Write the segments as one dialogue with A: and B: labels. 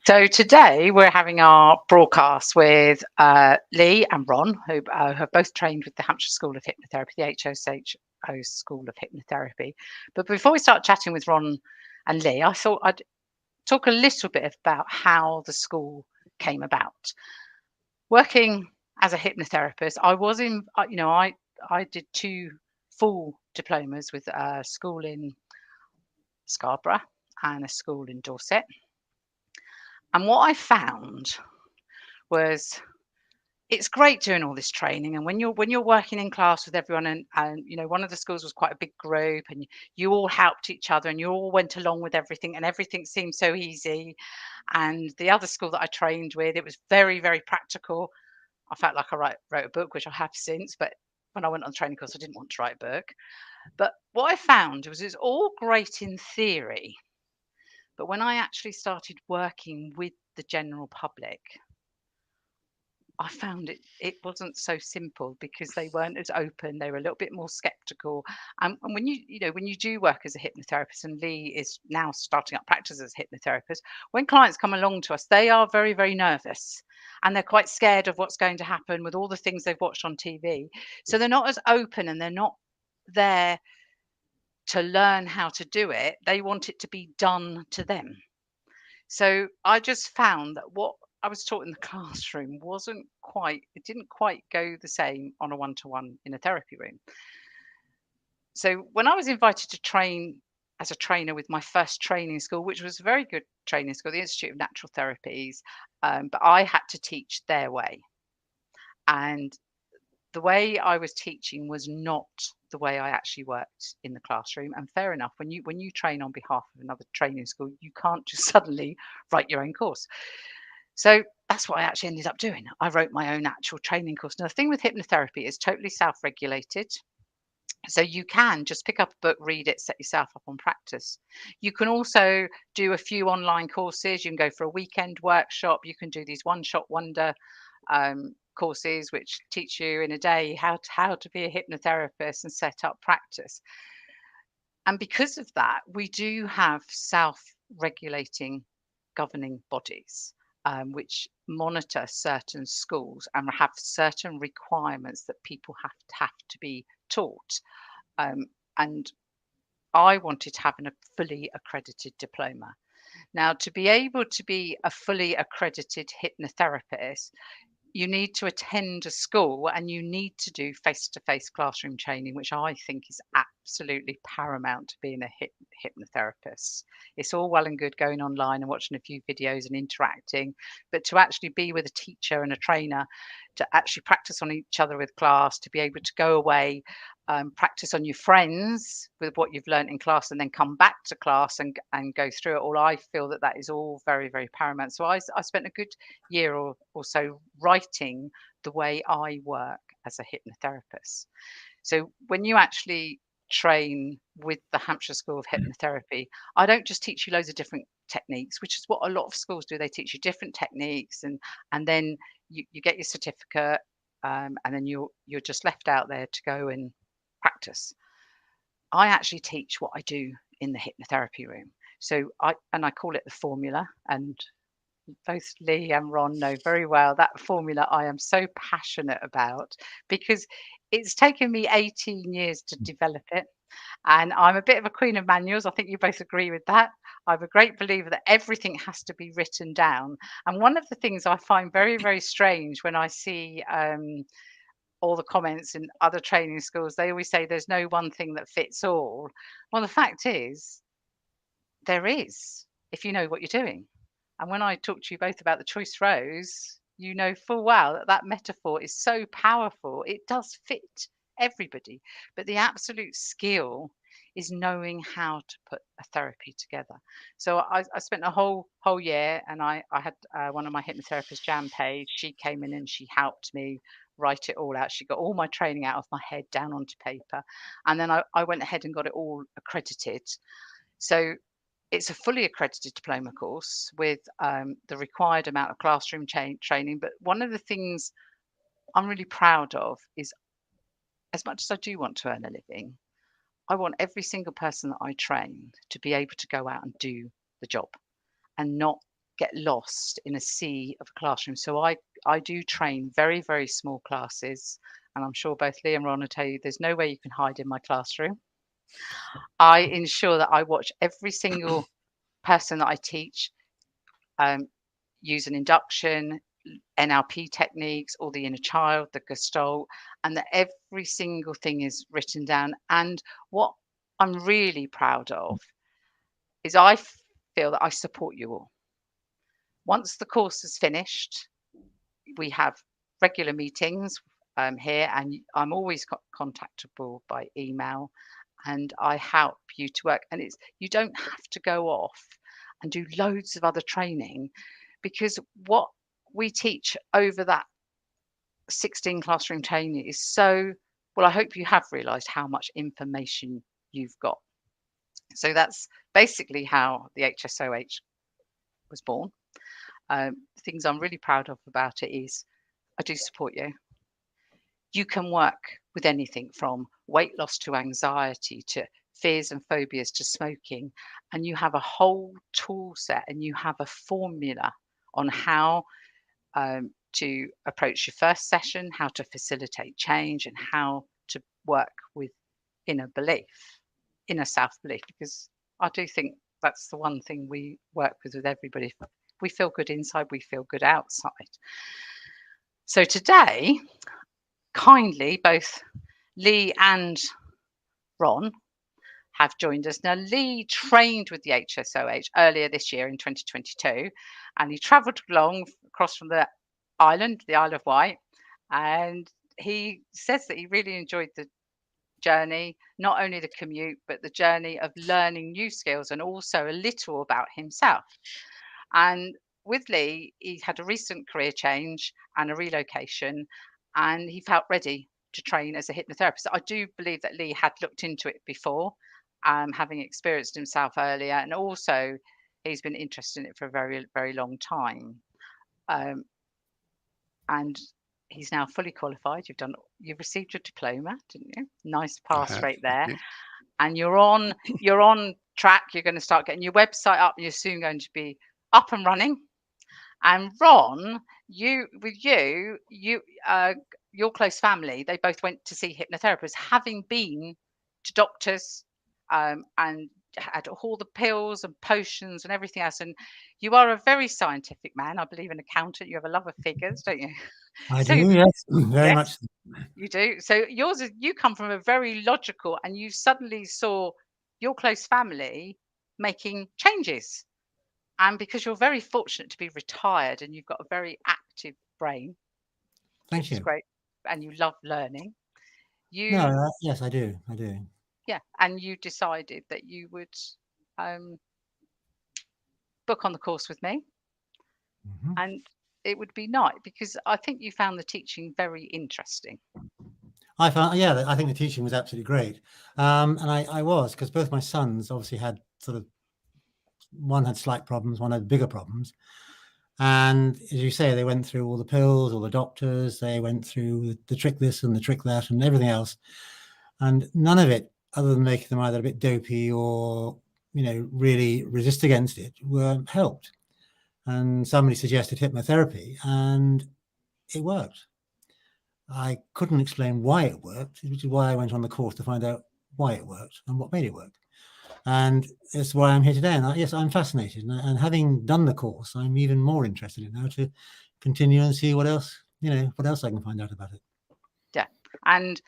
A: So today we're having our broadcast with Leigh and Ron, who have both trained with the Hampshire School of Hypnotherapy, the HSOH School of Hypnotherapy. But before we start chatting with Ron and Leigh, I thought I'd talk a little bit about how the school came about. Working as a hypnotherapist, I was in, I did two full diplomas with a school in Scarborough and a school in Dorset. And what I found was it's great doing all this training, and when you're working in class with everyone, and one of the schools was quite a big group, and you all helped each other and you all went along with everything, and everything seemed so easy. And the other school that I trained with, it was very, very practical. I felt like wrote a book, which I have since, but when I went on training course I didn't want to write a book. But what I found was it's all great in theory, but when I actually started working with the general public, I found it wasn't so simple because they weren't as open. They were a little bit more skeptical. And when when you do work as a hypnotherapist, and Leigh is now starting up practice as a hypnotherapist, when clients come along to us, they are very, very nervous and they're quite scared of what's going to happen with all the things they've watched on TV. So they're not as open and they're not there to learn how to do it. They want it to be done to them. So I just found that what I was taught in the classroom it didn't quite go the same on a one-to-one in a therapy room. So when I was invited to train as a trainer with my first training school, which was a very good training school, the Institute of Natural Therapies, but I had to teach their way. And the way I was teaching was not the way I actually worked in the classroom. And fair enough, when you train on behalf of another training school, you can't just suddenly write your own course. So that's what I actually ended up doing. I wrote my own actual training course. Now, the thing with hypnotherapy is totally self-regulated. So you can just pick up a book, read it, set yourself up on practice. You can also do a few online courses. You can go for a weekend workshop. You can do these one-shot wonder courses, which teach you in a day how to be a hypnotherapist and set up practice. And because of that, we do have self-regulating governing bodies, which monitor certain schools and have certain requirements that people have to be taught. And I wanted to have a fully accredited diploma. Now, to be able to be a fully accredited hypnotherapist, you need to attend a school and you need to do face-to-face classroom training, which I think is absolutely paramount to being a hypnotherapist. It's all well and good going online and watching a few videos and interacting, but to actually be with a teacher and a trainer, to actually practice on each other with class, to be able to go away, practice on your friends with what you've learned in class, and then come back to class and go through it all. I feel that that is all very, very paramount. So I spent a good year or so writing the way I work as a hypnotherapist. So when you actually train with the Hampshire School of Hypnotherapy, I don't just teach you loads of different techniques, which is what a lot of schools do. They teach you different techniques, and then you get your certificate, and then you're just left out there to go and practice. I actually teach what I do in the hypnotherapy room. So I call it the formula, and both Leigh and Ron know very well that formula I am so passionate about because it's taken me 18 years to develop it. And I'm a bit of a queen of manuals. I think you both agree with that. I'm a great believer that everything has to be written down. And one of the things I find very, very strange when I see all the comments in other training schools, they always say there's no one thing that fits all. Well, the fact is, there is, if you know what you're doing. And when I talk to you both about the choice rows, you know full well that that metaphor is so powerful. It does fit everybody. But the absolute skill is knowing how to put a therapy together. So I spent a whole year, and I had one of my hypnotherapists, Jan Page. She came in and she helped me write it all out. She got all my training out of my head down onto paper, and then I went ahead and got it all accredited. So it's a fully accredited diploma course with the required amount of classroom training. But one of the things I'm really proud of is, as much as I do want to earn a living, I want every single person that I train to be able to go out and do the job and not get lost in a sea of a classroom. So I do train very, very small classes, and I'm sure both Leigh and Ron will tell you there's no way you can hide in my classroom. I ensure that I watch every single person that I teach use an induction, NLP techniques, all the inner child, the Gestalt, and that every single thing is written down. And what I'm really proud of is I feel that I support you all. Once the course is finished, we have regular meetings here, and I'm always contactable by email, and I help you to work. And you don't have to go off and do loads of other training, because what we teach over that 16 classroom training is so well. I hope you have realised how much information you've got. So that's basically how the HSOH was born. Things I'm really proud of about it is I do support you. You can work with anything from weight loss to anxiety to fears and phobias to smoking, and you have a whole tool set and you have a formula on how to approach your first session, how to facilitate change, and how to work with inner belief, inner self-belief, because I do think that's the one thing we work with everybody. We feel good inside, we feel good outside. So today, kindly, both Leigh and Ron have joined us. Now, Leigh trained with the HSOH earlier this year in 2022, and he travelled along across from the island, the Isle of Wight, and he says that he really enjoyed the journey, not only the commute, but the journey of learning new skills and also a little about himself. And with Leigh, he had a recent career change and a relocation, and he felt ready to train as a hypnotherapist. I do believe that Leigh had looked into it before, having experienced himself earlier, and also he's been interested in it for a very, very long time. And he's now fully qualified. You've received your diploma, didn't you? Nice pass rate there. And you're on track. You're going to start getting your website up, and you're soon going to be up and running. And Ron, your close family, they both went to see hypnotherapists, having been to doctors and had all the pills and potions and everything else. And you are a very scientific man. I believe an accountant. You have a love of figures, don't you?
B: I do, yes, very much.
A: You do. So you come from a very logical, and you suddenly saw your close family making changes. And because you're very fortunate to be retired and you've got a very active brain,
B: Thank
A: which
B: you.
A: is great, and you love learning.
B: Yes, I do.
A: Yeah, and you decided that you would book on the course with me, and it would be nice because I think you found the teaching very interesting.
B: I think the teaching was absolutely great, and I was, because both my sons obviously had one had slight problems, one had bigger problems, and as you say, they went through all the pills, all the doctors, they went through the trick this and the trick that and everything else, and none of it, other than making them either a bit dopey or really resist against it, were helped. And somebody suggested hypnotherapy, and it worked. I couldn't explain why it worked, which is why I went on the course to find out why it worked and what made it work. And that's why I'm here today. And yes, I'm fascinated. And having done the course, I'm even more interested in now to continue and see what else I can find out about it.
A: Yeah. And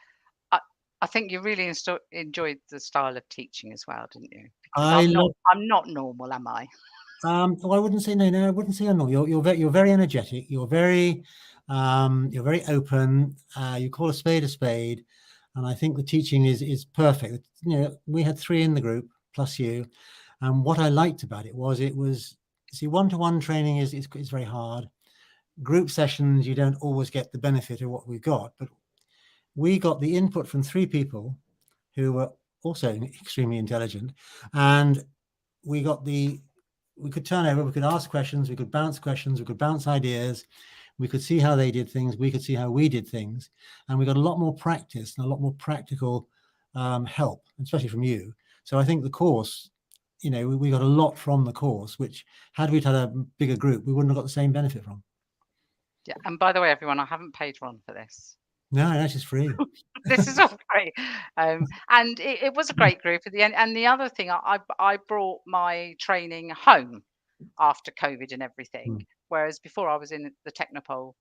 A: I think you really enjoyed the style of teaching as well, didn't you? Because I'm not normal, am I?
B: Well, I wouldn't say no. I wouldn't say I'm normal. You're very energetic. You're very open. You call a spade, and I think the teaching is perfect. We had 3 in the group plus you, and what I liked about it was one-to-one training is very hard. Group sessions, you don't always get the benefit of what we've got, but we got the input from 3 people who were also extremely intelligent, and we could turn over, we could ask questions, we could bounce ideas, we could see how they did things, we could see how we did things, and we got a lot more practice and a lot more practical help, especially from you. So I think the course you know, we got a lot from the course, which had we had a bigger group, we wouldn't have got the same benefit from.
A: Yeah. And by the way, everyone, I haven't paid Ron for this.
B: No, that's just free.
A: This is all great. And it was a great group at the end. And the other thing, I brought my training home after COVID and everything.
B: Mm.
A: Whereas before I was in the Technopole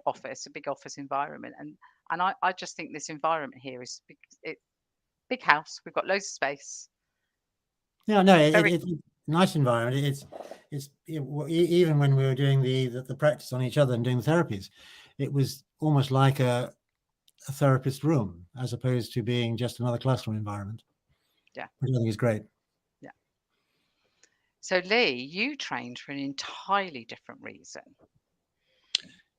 A: office, a big office environment. And I just think this environment here is big house. We've got loads of space.
B: Yeah, no,
A: Very
B: it's a nice environment. Even when we were doing the practice on each other and doing the therapies, it was almost like a therapist room as opposed to being just another classroom environment.
A: Yeah.
B: Which I think is great.
A: Yeah. So Leigh, you trained for an entirely different reason.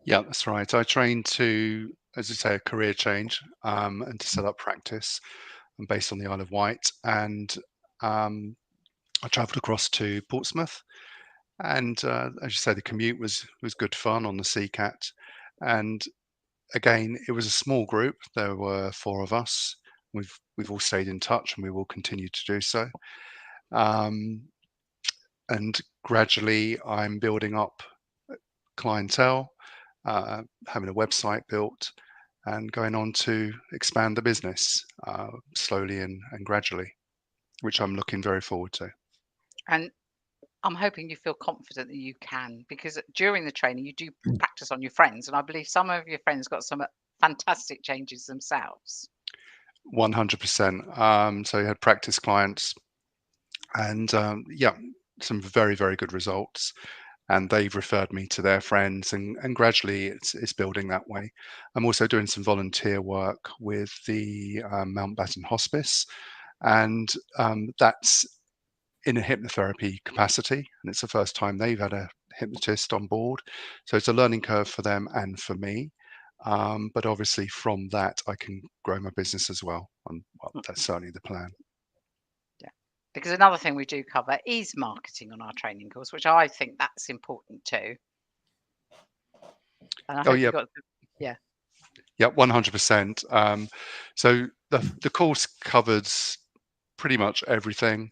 C: Yeah, that's right. I trained to, as you say, a career change and to set up practice. I'm based on the Isle of Wight, and I travelled across to Portsmouth. And as you say, the commute was good fun on the Seacat. And again, it was a small group. There were 4 of us. We've all stayed in touch, and we will continue to do so. And gradually, I'm building up clientele, having a website built, and going on to expand the business slowly and gradually, which I'm looking very forward to.
A: And I'm hoping you feel confident that you can, because during the training you do practice on your friends, and I believe some of your friends got some fantastic changes themselves.
C: 100%. So you had practice clients, and yeah, some very, very good results. And they've referred me to their friends, and gradually it's building that way. I'm also doing some volunteer work with the Mountbatten Hospice, and that's in a hypnotherapy capacity, and it's the first time they've had a hypnotist on board. So it's a learning curve for them and for me. But obviously from that, I can grow my business as well. And well, that's certainly the plan.
A: Yeah, because another thing we do cover is marketing on our training course, which I think that's important too. And I
C: Oh
A: hope
C: yeah,
A: you got yeah.
C: yeah, 100%. So the course covers pretty much everything,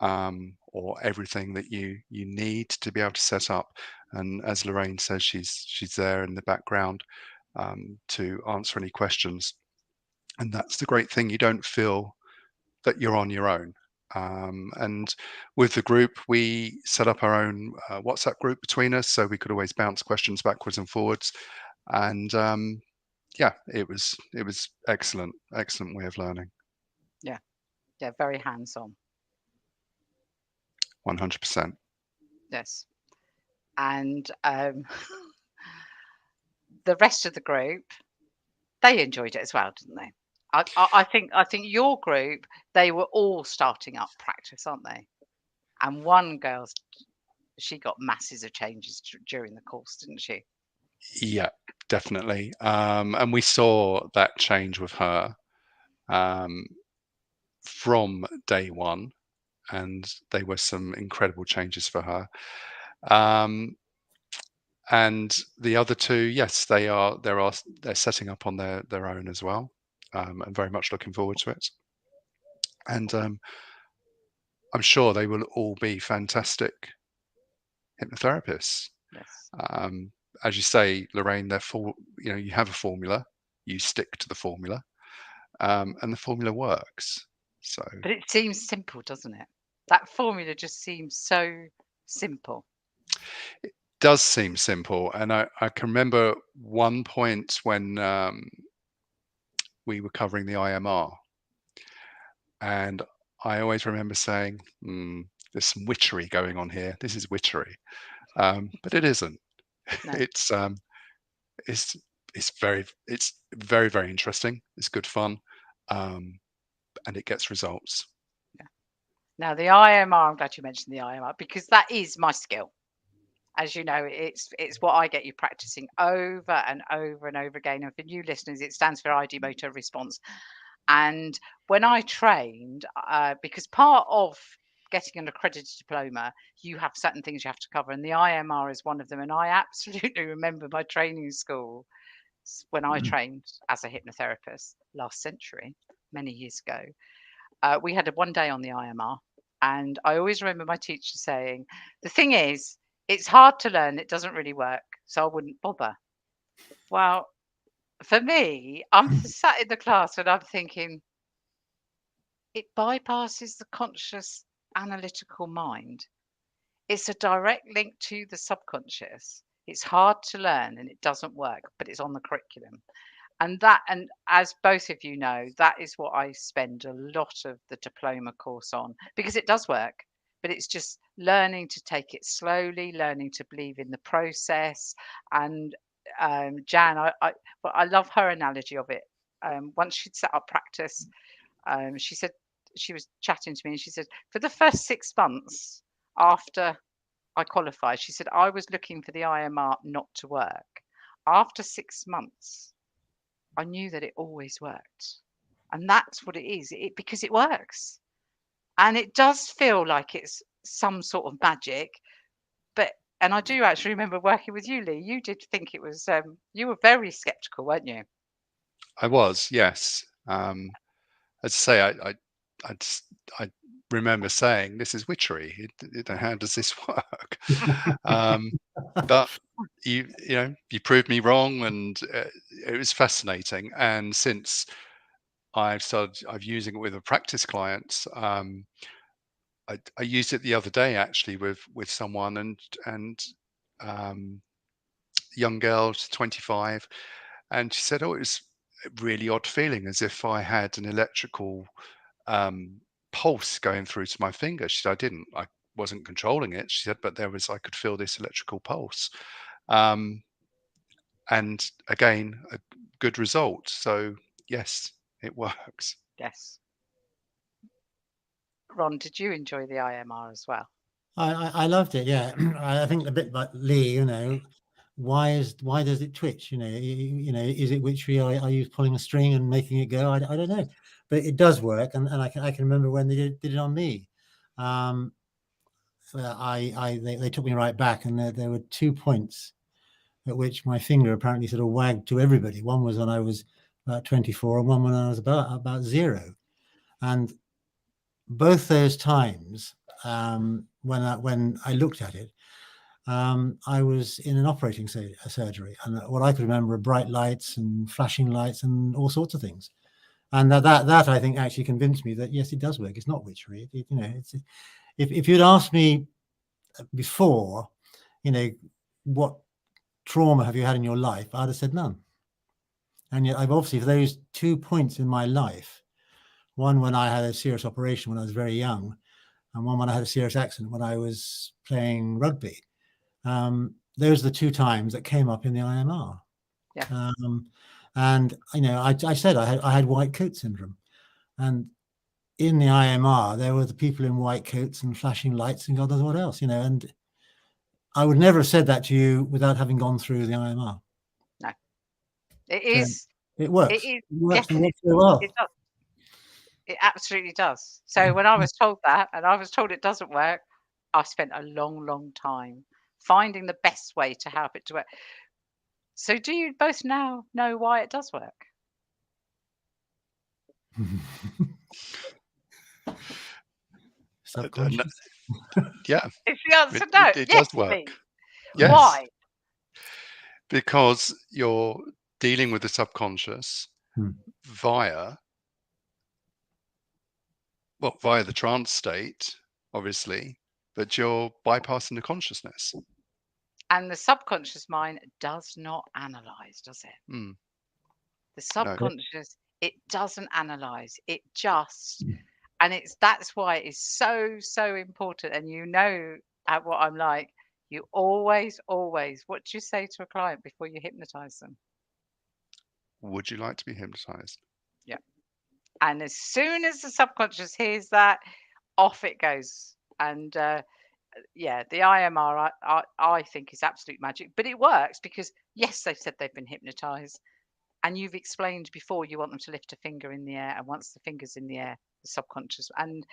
C: or everything that you need to be able to set up. And as Lorraine says, she's there in the background to answer any questions. And that's the great thing. You don't feel that you're on your own. And with the group, we set up our own WhatsApp group between us, so we could always bounce questions backwards and forwards. And yeah, it was excellent way of learning.
A: Yeah, very hands-on.
C: 100%.
A: Yes, and the rest of the group, they enjoyed it as well, didn't they? I think your group, they were all starting up practice, aren't they? And one girl, she got masses of changes during the course, didn't she?
C: Yeah, definitely. And we saw that change with her from day one, and they were some incredible changes for her. And the other 2, yes, they're setting up on their own as well, and very much looking forward to it. And I'm sure they will all be fantastic hypnotherapists.
A: Yes.
C: As you say, Lorraine, you have a formula, you stick to the formula, and the formula works. So,
A: But it seems simple, doesn't it? That formula just seems so simple.
C: it does seem simple, and I can remember one point when we were covering the IMR, and I always remember saying, "There's some witchery going on here. This is witchery," but it isn't.
A: No.
C: It's very very interesting. It's good fun, and it gets results.
A: Yeah. Now the IMR, I'm glad you mentioned the IMR, because that is my skill. As you know, it's what I get you practicing over and over and over again. And for new listeners, it stands for ID motor response. And when I trained, because part of getting an accredited diploma, you have certain things you have to cover, and the IMR is one of them. And I absolutely remember my training school when I trained as a hypnotherapist last century, many years ago. We had a 1 day on the IMR, And I always remember my teacher saying, the thing is, it's hard to learn, it doesn't really work, so I wouldn't bother. Well, for me, I'm sat in the class and I'm thinking, it bypasses the conscious analytical mind. It's a direct link to the subconscious. It's hard to learn and it doesn't work, but it's on the curriculum. And as both of you know, that is what I spend a lot of the diploma course on, because it does work, but it's just learning to take it slowly, learning to believe in the process. And Jan, well, I love her analogy of it. Once she'd set up practice, she said, she was chatting to me and she said, for the first 6 months after I qualified, she said, I was looking for the IMR not to work. After 6 months, I knew that it always worked. And that's what it is, because it works. And it does feel like it's some sort of magic. And I do actually remember working with you, Leigh. You did think it was, you were very skeptical, weren't you?
C: I was, yes. As I say, I remember saying, this is witchery. How does this work? But you proved me wrong, and it was fascinating. And since I'm using it with a practice clients, I used it the other day actually with someone, and young girl, 25, and she said, "Oh, it was a really odd feeling, as if I had an electrical pulse going through to my finger." She said, I wasn't controlling it. She said, but I could feel this electrical pulse. And again, a good result. So yes, it works.
A: Yes. Ron, did you enjoy the IMR as well?
B: I loved it. Yeah, I think a bit like Leigh. Why does it twitch? Is it witchery? Are you pulling a string and making it go? I don't know, but it does work, and I can remember when they did it on me. They took me right back, and there were 2 points at which my finger apparently sort of wagged to everybody. One was when I was about 24, and one when I was about 0. And both those times, when I looked at it, I was in an operating surgery, and what I could remember are bright lights and flashing lights and all sorts of things. And that I think actually convinced me that yes, it does work. It's not witchery. If you'd asked me before, what trauma have you had in your life, I'd have said none. And yet I've obviously, for those 2 points in my life, one when I had a serious operation when I was very young, and one when I had a serious accident when I was playing rugby. Those are the 2 times that came up in the IMR.
A: Yeah.
B: And I said I had white coat syndrome, and in the IMR there were the people in white coats and flashing lights and God knows what else, and I would never have said that to you without having gone through the IMR.
A: No, it is.
B: It works.
A: It
B: works,
A: yes,
B: and works very well.
A: it does. It absolutely does. So when I was told that, and I was told it doesn't work, I spent a long, long time finding the best way to help it to work. So do you both now know why it does work?
B: Subconscious.
C: Yeah,
A: Is the answer no?
C: it
A: Yes,
C: does work.
A: please.
C: Yes.
A: Why?
C: Because you're dealing with the subconscious via the trance state, obviously, but you're bypassing the consciousness.
A: And the subconscious mind does not analyze, does it?
C: Mm.
A: The subconscious, it doesn't analyze. It just, and that's why it is so, so important. And what I'm like, you always, what do you say to a client before you hypnotize them?
C: Would you like to be hypnotized?
A: Yeah. And as soon as the subconscious hears that, off it goes. And yeah, the IMR, I think is absolute magic, but it works because yes, they've said they've been hypnotized, and you've explained before you want them to lift a finger in the air, and once the finger's in the air, the subconscious, and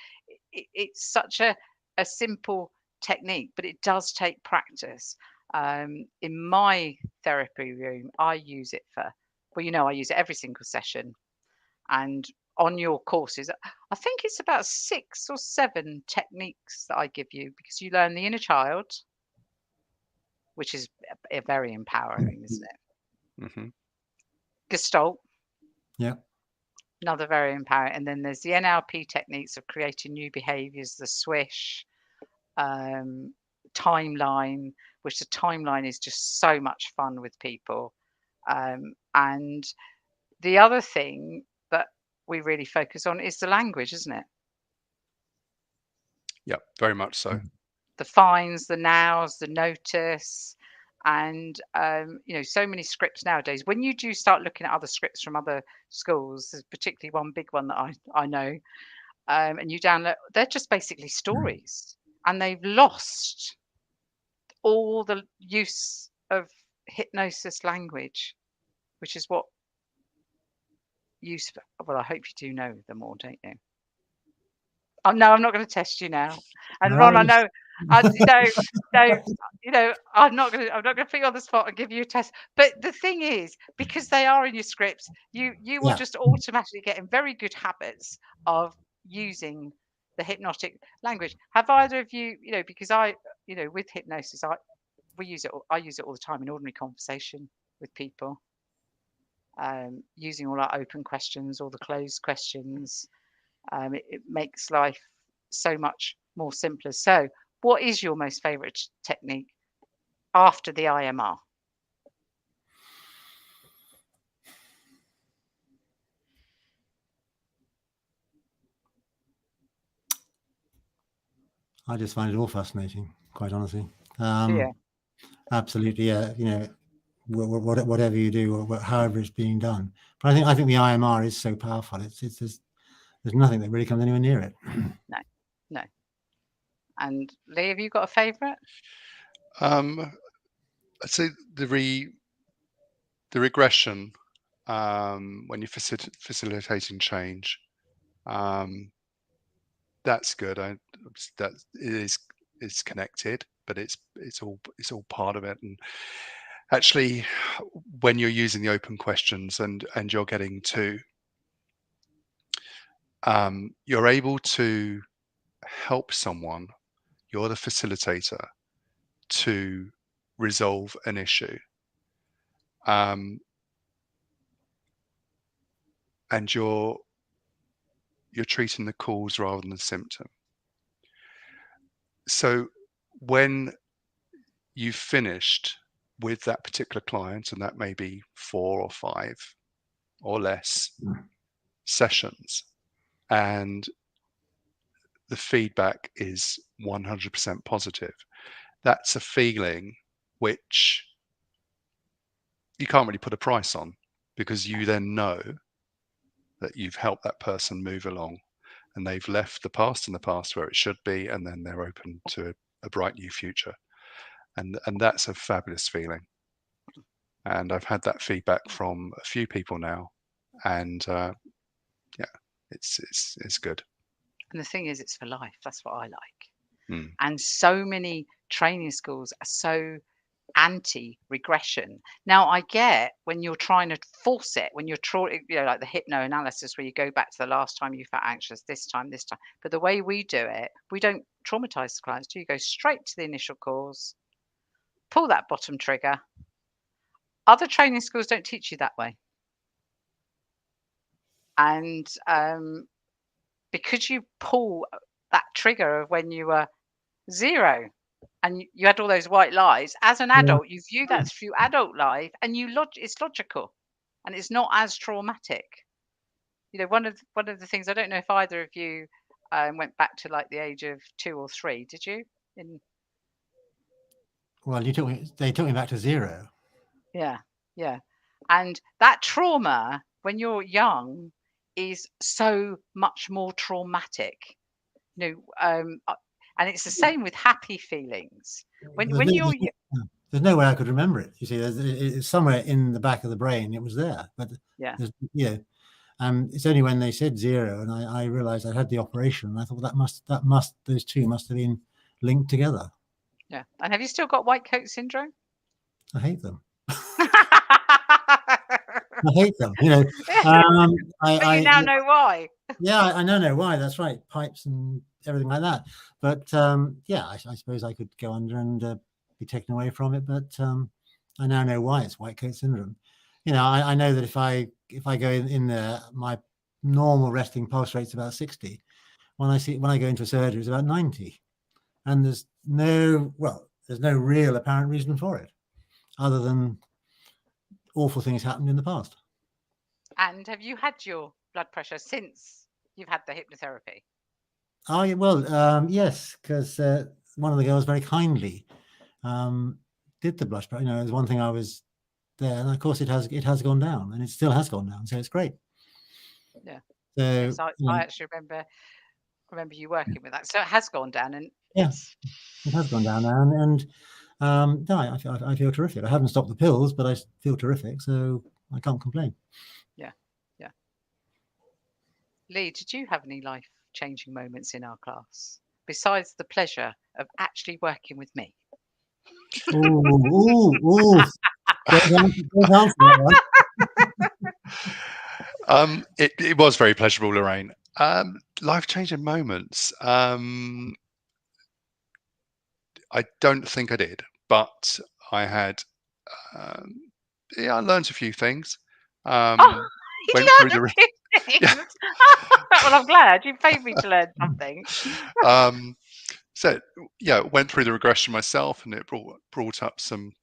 A: it's such a simple technique, but it does take practice. In my therapy room, I use it I use it every single session, and on your courses. I think it's about 6 or 7 techniques that I give you, because you learn the inner child, which is very empowering, isn't it?
C: Mm-hmm.
A: Gestalt,
B: Yeah.
A: another very empowering. And then there's the NLP techniques of creating new behaviors, the swish, timeline, which the timeline is just so much fun with people. And the other thing that we really focus on is the language, isn't it?
C: Yeah, very much so.
A: The fines, the nows, the notice, and so many scripts nowadays. When you do start looking at other scripts from other schools, there's particularly one big one that I know, and you download, they're just basically stories, and they've lost all the use of hypnosis language, which is what well, I hope you do know them all, don't you? Oh no, I'm not going to test you now. And Ron, I know, no, I'm not going to put you on the spot and give you a test. But the thing is, because they are in your scripts, you will just automatically get in very good habits of using the hypnotic language. Have either of you, because with hypnosis, I use it all the time in ordinary conversation with people, using all our open questions, all the closed questions. It makes life so much more simpler. So, what is your most favourite technique after the IMR?
B: I just find it all fascinating, quite honestly.
A: Yeah.
B: Absolutely, yeah. Whatever you do, or however it's being done. But I think the IMR is so powerful. There's nothing that really comes anywhere near it.
A: No. And Leigh, have you got a favourite?
C: I'd say the regression, when you're facilitating change, that's good. That is connected, but it's all part of it. And actually, when you're using the open questions and you're getting to, you're able to help someone. You're the facilitator to resolve an issue. And you're treating the cause rather than the symptom. So when you've finished with that particular client, and that may be 4 or 5 or less sessions, and the feedback is 100% positive, that's a feeling which you can't really put a price on, because you then know that you've helped that person move along, and they've left the past in the past where it should be, and then they're open to a bright new future. And that's a fabulous feeling. And I've had that feedback from a few people now, and it's good.
A: And the thing is, it's for life. That's what I like.
C: Mm.
A: And so many training schools are so anti-regression. Now, I get when you're trying to force it, when you're like the hypno analysis, where you go back to the last time you felt anxious, this time. But the way we do it, we don't traumatize the clients. You go straight to the initial cause, pull that bottom trigger. Other training schools don't teach you that way. And because you pull that trigger of when you were 0 and you had all those white lies, as an adult, you view that through adult life, and it's logical, and it's not as traumatic. One of the things, I don't know if either of you went back to like the age of 2 or 3. Did you?
B: Well, they took me back to 0.
A: Yeah. And that trauma when you're young is so much more traumatic. And it's the same with happy feelings. When you're
B: there's no way I could remember it. You see, it's somewhere in the back of the brain. It was there, but it's only when they said 0 and I realized I had the operation, and I thought those two must have been linked together.
A: Yeah. And have you still got white coat syndrome?
B: I hate them. I hate them. You know,
A: But you now know why.
B: yeah, I know why. That's right, pipes and everything like that. But yeah, I suppose I could go under and be taken away from it. But I now know why it's white coat syndrome. You know, I know that if I go in there, my normal resting pulse rate's about 60. When I go into surgery, it's about 90, and there's no real apparent reason for it, other than awful things happened in the past.
A: And have you had your blood pressure since you've had the hypnotherapy?
B: Oh, yeah, well, yes, because one of the girls very kindly did the blood pressure. You know, it was one thing I was there, and of course it has gone down, and it still has gone down, so it's great.
A: Yeah.
B: So
A: Yes,
B: you know,
A: I actually remember you working with that. So it has gone down, and
B: yeah, it has gone down now, and no, I feel terrific. I haven't stopped the pills, but I feel terrific, so I can't complain.
A: yeah. Leigh, did you have any life-changing moments in our class besides the pleasure of actually working with me?
B: Ooh. Don't answer that one.
C: It was very pleasurable, Lorraine. Life-changing moments. I don't think I did, but I had. I learned a few things.
A: Oh, you
C: Went through
A: learned a
C: the.
A: few things.
C: Yeah.
A: Well, I'm glad you paid me to learn something.
C: So yeah, went through the regression myself, and it brought up some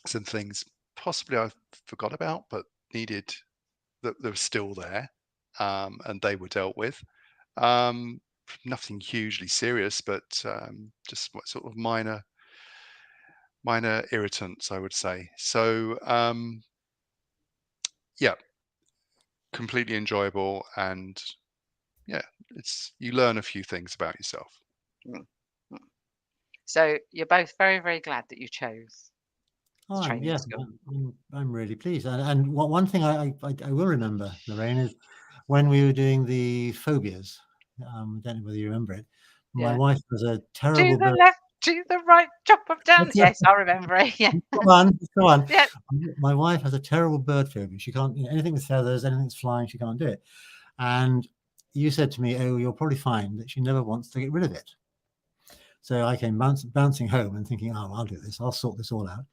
C: things possibly I forgot about, but needed that were still there, and they were dealt with. Nothing hugely serious, but just what sort of minor irritants, I would say. So yeah, completely enjoyable, and yeah, you learn a few things about yourself.
A: Mm, mm. So you're both very, very glad that you chose
B: Oh,
A: training
B: yeah,
A: school.
B: I'm really pleased. And one thing I will remember, Lorraine, is when we were doing the phobias. I don't know whether you remember it. My
A: Yeah.
B: wife was a
A: To
B: terrible
A: the
B: bird.
A: left, to the right, chop up down. Yes, I remember it. Yeah.
B: Come on.
A: Yeah.
B: My wife has a terrible bird phobia. She can't, anything with feathers, anything that's flying, she can't do it. And you said to me, "Oh, you'll probably find that she never wants to get rid of it." So I came bouncing home and thinking, "Oh, I'll do this. I'll sort this all out."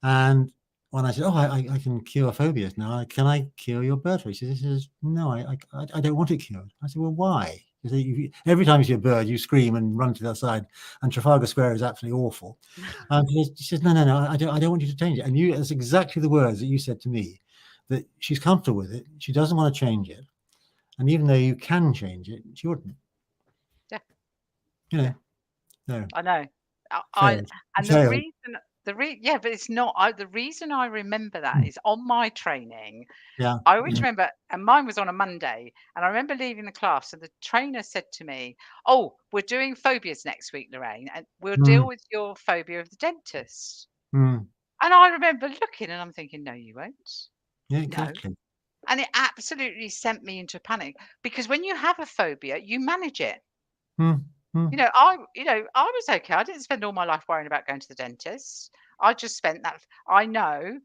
B: And when I said, "Oh, I can cure phobias now. Can I cure your bird phobia?" She says, "No, I don't want it cured." I said, "Well, why?" She said, "Every time you see a bird, you scream and run to the other side, and Trafalgar Square is absolutely awful." She says, "No, I don't want you to change it." And that's exactly the words that you said to me, that she's comfortable with it. She doesn't want to change it. And even though you can change it, she wouldn't.
A: Yeah.
B: You know,
A: Yeah.
B: no.
A: I know.
B: Failed.
A: And
B: Failed.
A: yeah, but it's not. The reason I remember that is on my training.
B: Yeah.
A: I always remember, and mine was on a Monday, and I remember leaving the class, and the trainer said to me, "Oh, we're doing phobias next week, Lorraine, and we'll deal
B: Mm,
A: with your phobia of the dentist."
B: mm.
A: And I remember looking, and I'm thinking, "No, you won't.
B: Yeah,
A: No."
B: exactly.
A: And it absolutely sent me into panic because when you have a phobia, you manage it.
B: Mm, mm,
A: I was okay. I didn't spend all my life worrying about going to the dentist. I just spent that. I know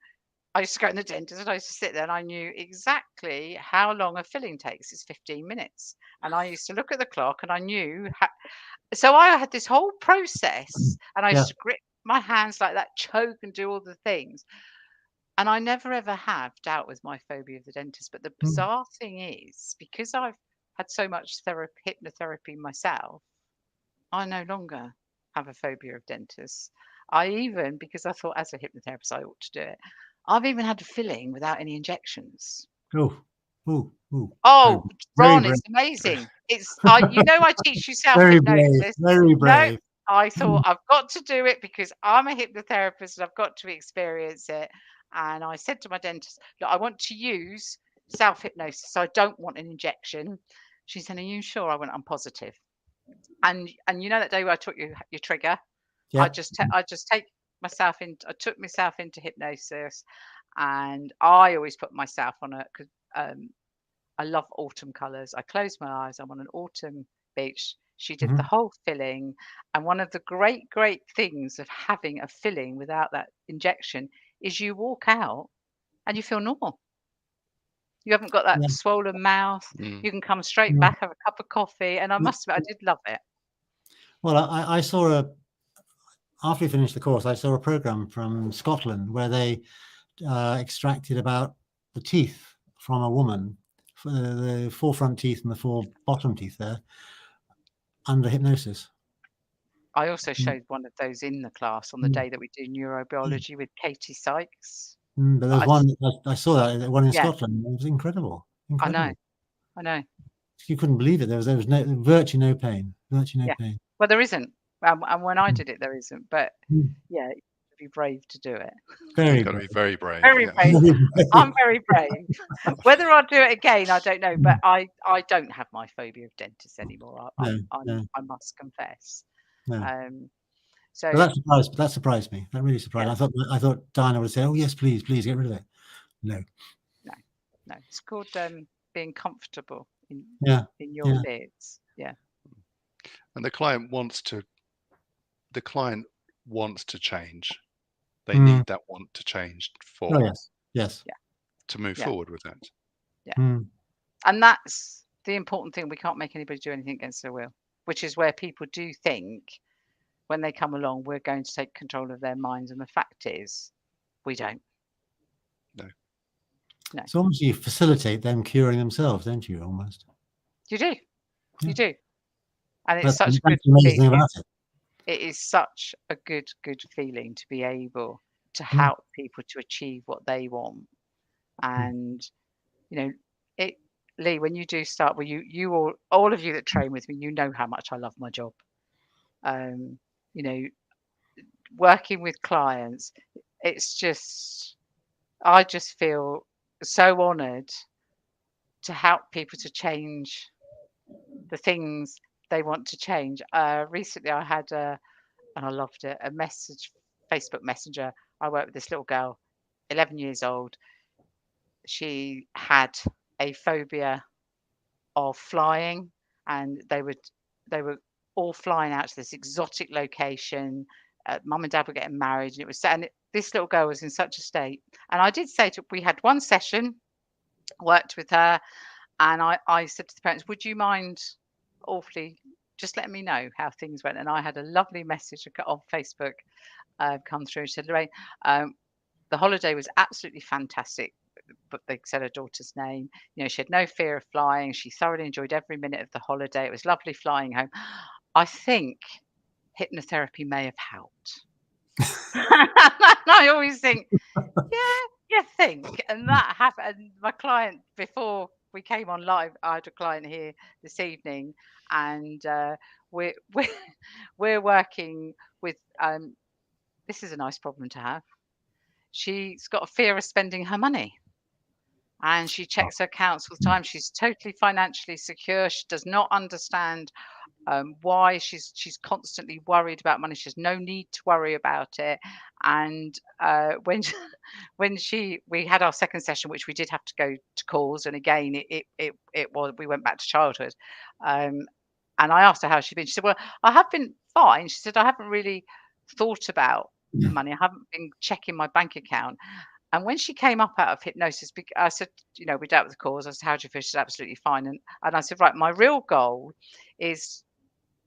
A: I used to go to the dentist and I used to sit there and I knew exactly how long a filling takes. It's 15 minutes. And I used to look at the clock and I knew. So I had this whole process and I
B: yeah.
A: used to grip my hands like that, choke and do all the things. And I never ever have dealt with my phobia of the dentist. But the
B: Mm,
A: bizarre thing is, because I've had so much hypnotherapy myself, I no longer have a phobia of dentists. I even, because I thought as a hypnotherapist I ought to do it, I've even had a filling without any injections.
B: oh, ooh. Very,
A: Oh,
B: very
A: Ron,
B: brave.
A: it's amazing. I teach you
B: Very brave.
A: self-hypnosis.
B: Very
A: No,
B: brave.
A: I
B: Mm,
A: thought I've got to do it because I'm a hypnotherapist and I've got to experience it. And I said to my dentist, look, I want to use self-hypnosis, so I don't want an injection. She said, are you sure? I went, I'm positive. And you know that day where I taught you your trigger?
B: yeah.
A: I just take myself in. I took myself into hypnosis, and I always put myself on a because I love autumn colours. I close my eyes. I'm on an autumn beach. She did the
B: Mhm,
A: whole filling, and one of the great things of having a filling without that injection is you walk out and you feel normal. You haven't got that
B: Yeah.
A: swollen mouth.
C: Mm.
A: You can come straight
B: Mm.
A: back, have a cup of coffee, and I
B: Yeah.
A: must admit, I did love it.
B: Well, I saw after we finished the course, I saw a program from Scotland where they extracted about the teeth from a woman, the 4 front teeth and the 4 bottom teeth there, under hypnosis.
A: I also showed one of those in the class on the
B: Mm.
A: day that we do neurobiology with Katie Sykes.
B: But there's
A: I
B: one, I saw that one in
A: Yeah.
B: Scotland. It was incredible.
A: I know.
B: Incredible.
A: I know.
B: You couldn't believe it. There was virtually no pain. Virtually no
A: Yeah.
B: pain.
A: Well, there isn't. And when I did it, there isn't. But
B: Mm.
A: yeah, you have to be brave to do it.
B: Very
C: You've got to be
B: brave.
C: very brave.
A: Very
C: yeah.
A: brave. I'm very brave. Whether I'll do it again, I don't know. But I don't have my phobia of dentists anymore.
B: No, no,
A: I must confess.
B: no.
A: So
B: But that surprised me. That really surprised me. I thought Diana would say, "Oh yes, please get rid of it." No.
A: no, it's called being comfortable in your
B: Yeah.
A: bits. Yeah.
C: And the client wants to change. They need that want to change
B: Oh yes.
C: to move
A: Yeah.
C: forward with it.
A: And that's the important thing. We can't make anybody do anything against their will, which is where people do think when they come along, we're going to take control of their minds. And the fact is, we don't.
C: No.
B: So almost you facilitate them curing themselves, don't you? Almost.
A: You do.
B: Yeah.
A: You do. And it's
B: That's
A: such a good
B: amazing
A: feeling.
B: about it.
A: It is such a good feeling to be able to help people to achieve what they want. And Leigh, when you do start, well, you all of you that train with me, you know how much I love my job. Working with clients, I just feel so honoured to help people to change the things they want to change. Recently I had and I loved it, a message, Facebook Messenger. I worked with this little girl, 11 years old. She had a phobia of flying, and they were all flying out to this exotic location. Mum and dad were getting married, and this little girl was in such a state. And I did say we had one session, worked with her, and I said to the parents, would you mind awfully just letting me know how things went? And I had a lovely message on Facebook come through. She said, Lorraine, the holiday was absolutely fantastic. But they said her daughter's name. She had no fear of flying. She thoroughly enjoyed every minute of the holiday. It was lovely flying home. I think hypnotherapy may have helped. I always think, you think. And that happened. My client, before we came on live, I had a client here this evening, and we're working with. This is a nice problem to have. She's got a fear of spending her money. And she checks her accounts all the time. She's totally financially secure. She does not understand why she's constantly worried about money. She has no need to worry about it. And when we had our second session, which we did have to go to calls, and again it was, we went back to childhood. And I asked her how she'd been. She said, "Well, I have been fine." She said, "I haven't really thought about money. I haven't been checking my bank account." And when she came up out of hypnosis, I said, we dealt with the cause. I said, "How do you feel?" She's absolutely fine. And I said, "Right, my real goal is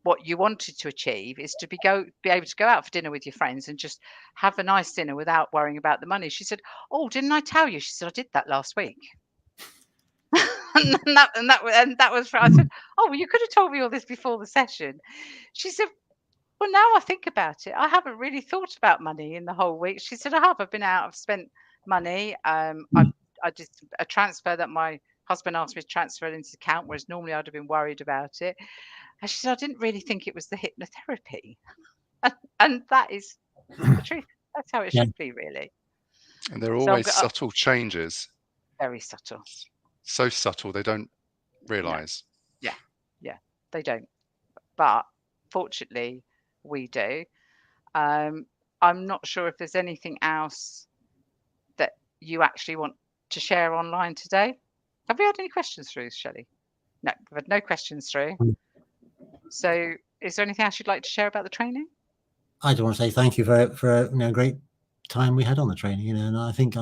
A: what you wanted to achieve is to be able to go out for dinner with your friends and just have a nice dinner without worrying about the money." She said, "Oh, didn't I tell you?" She said, "I did that last week." and that was. I said, "Oh, well, you could have told me all this before the session." She said, "Well, now I think about it, I haven't really thought about money in the whole week." She said, I've been out, I've spent money. I did a transfer that my husband asked me to transfer into his account, whereas normally I'd have been worried about it. And she said, "I didn't really think it was the hypnotherapy." And that is the truth. That's how it should be, really.
C: And there are
A: So
C: always subtle changes.
A: Very subtle.
C: So subtle they don't realise.
A: No. Yeah, they don't. But fortunately, we do. I'm not sure if there's anything else that you actually want to share online today. Have we had any questions through, Shelley? No, we've had no questions through. So is there anything else you'd like to share about the training?
B: I just want to say thank you for a great time we had on the training, and I think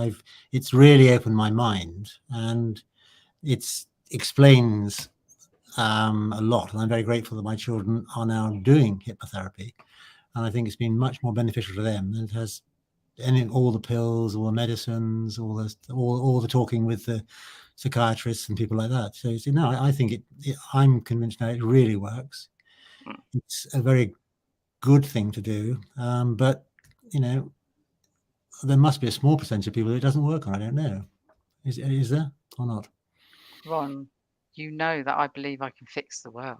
B: it's really opened my mind, and it explains a lot, and I'm very grateful that my children are now doing hypnotherapy, and I think it's been much more beneficial to them than it has all the pills, all the medicines, all the talking with the psychiatrists and people like that. So no, I think I'm convinced now it really works. It's a very good thing to do, but there must be a small percentage of people it doesn't work on. I don't know. Is there or not?
A: Ron, you know that I believe I can fix the world.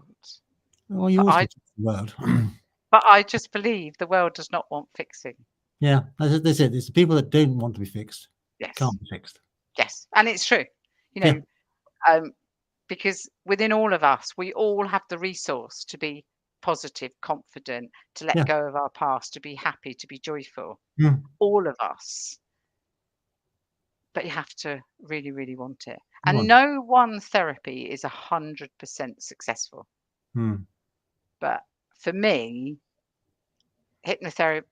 B: Well, you always fix the world.
A: But I just believe the world does not want fixing.
B: Yeah, that's it. It's the people that don't want to be fixed.
A: Yes.
B: Can't be fixed.
A: Yes, and it's true. Because within all of us, we all have the resource to be positive, confident, to let go of our past, to be happy, to be joyful. All of us. But you have to really, really want it. And no one therapy is 100% successful. But for me, hypnotherapy,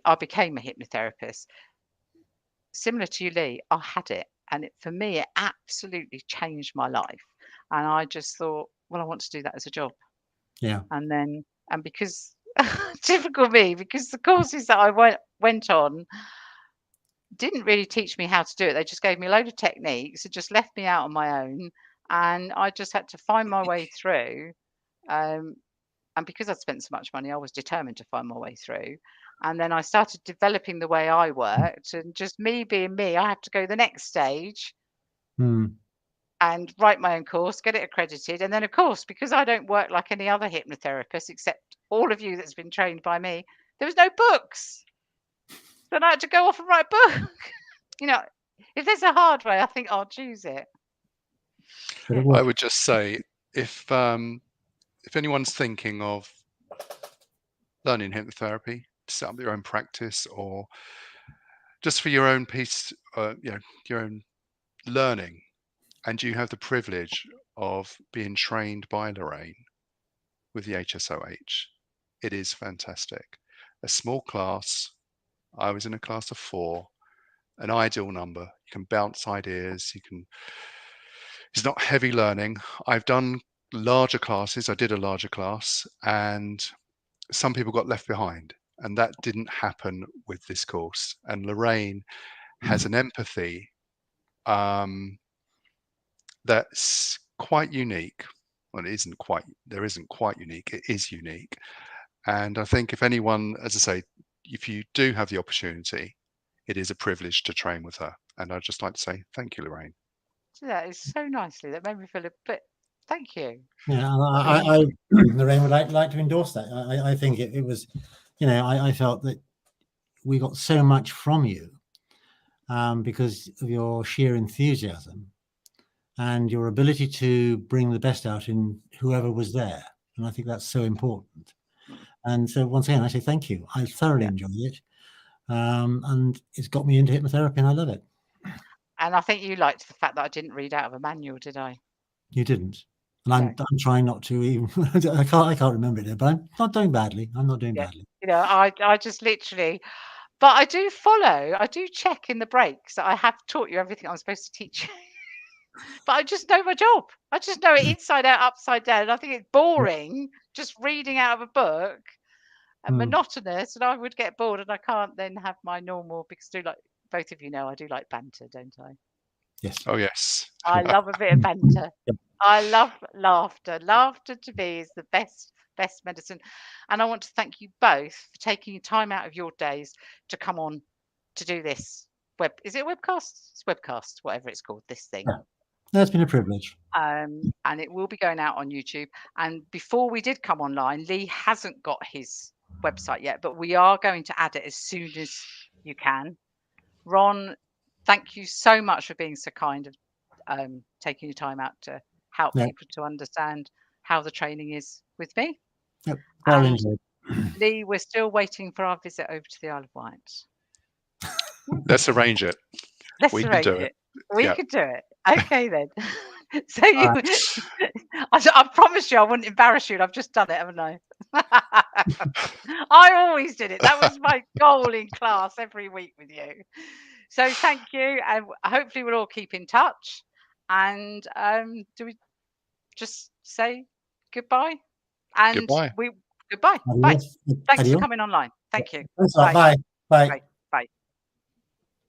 A: I became a hypnotherapist. Similar to you, Leigh, I had it. And for me, it absolutely changed my life. And I just thought, well, I want to do that as a job.
B: Yeah.
A: And because, typical me, because the courses that I went on didn't really teach me how to do it. They just gave me a load of techniques and just left me out on my own. And I just had to find my way through. And because I'd spent so much money, I was determined to find my way through. And then I started developing the way I worked, and just me being me, I have to go the next stage and write my own course, get it accredited. And then, of course, because I don't work like any other hypnotherapist, except all of you that's been trained by me, there was no books. So I had to go off and write a book. If there's a hard way, I think I'll choose it.
C: I would just say, if anyone's thinking of learning hypnotherapy, to set up your own practice, or just for your own piece, your own learning, and you have the privilege of being trained by Lorraine with the HSOH, it is fantastic. A small class. I was in a class of 4, an ideal number. You can bounce ideas. It's not heavy learning. I've done larger classes. I did a larger class, and some people got left behind, and that didn't happen with this course. And Lorraine has an empathy that's quite unique. Well, there isn't quite unique. It is unique. And I think if anyone, as I say, if you do have the opportunity, it is a privilege to train with her. And I'd just like to say thank you, Lorraine.
A: That is so nicely. That made me feel a bit. Thank you.
B: Yeah, I Lorraine would like to endorse that. I think it was, I felt that we got so much from you because of your sheer enthusiasm and your ability to bring the best out in whoever was there. And I think that's so important. And so once again, I say thank you. I thoroughly enjoyed it. And it's got me into hypnotherapy, and I love it.
A: And I think you liked the fact that I didn't read out of a manual, did I?
B: You didn't. And I'm trying not to even. I can't remember it, but I'm not doing badly. I'm not doing badly.
A: I just literally. But I do check in the breaks that I have taught you everything I'm supposed to teach you. But I just know my job. I just know it inside out, upside down. And I think it's boring just reading out of a book and monotonous. And I would get bored, and I can't then have my normal, because both of you know I do like banter, don't I?
B: Yes.
C: Oh, yes.
A: I love a bit of banter. I love laughter. Laughter to me is the best medicine. And I want to thank you both for taking time out of your days to come on to do this is it a webcast? It's webcast, whatever it's called, this thing.
B: Yeah. That's been a privilege.
A: And it will be going out on YouTube. And before we did come online, Leigh hasn't got his website yet, but we are going to add it as soon as you can. Ron, thank you so much for being so kind of taking your time out to help people to understand how the training is with me.
B: Yep.
A: Leigh, we're still waiting for our visit over to the Isle of Wight.
C: Let's arrange it.
A: We can do it. Okay, then. So I promised you I wouldn't embarrass you, and I've just done it, haven't I? I always did it. That was my goal in class every week with you. So thank you, and hopefully we'll all keep in touch. And do we just say goodbye? And
C: Goodbye.
A: goodbye. Bye.
B: Adios.
A: Thanks for
B: Adios.
A: coming online. Thank you.
B: Thanks a lot. Bye. Bye.
A: Bye.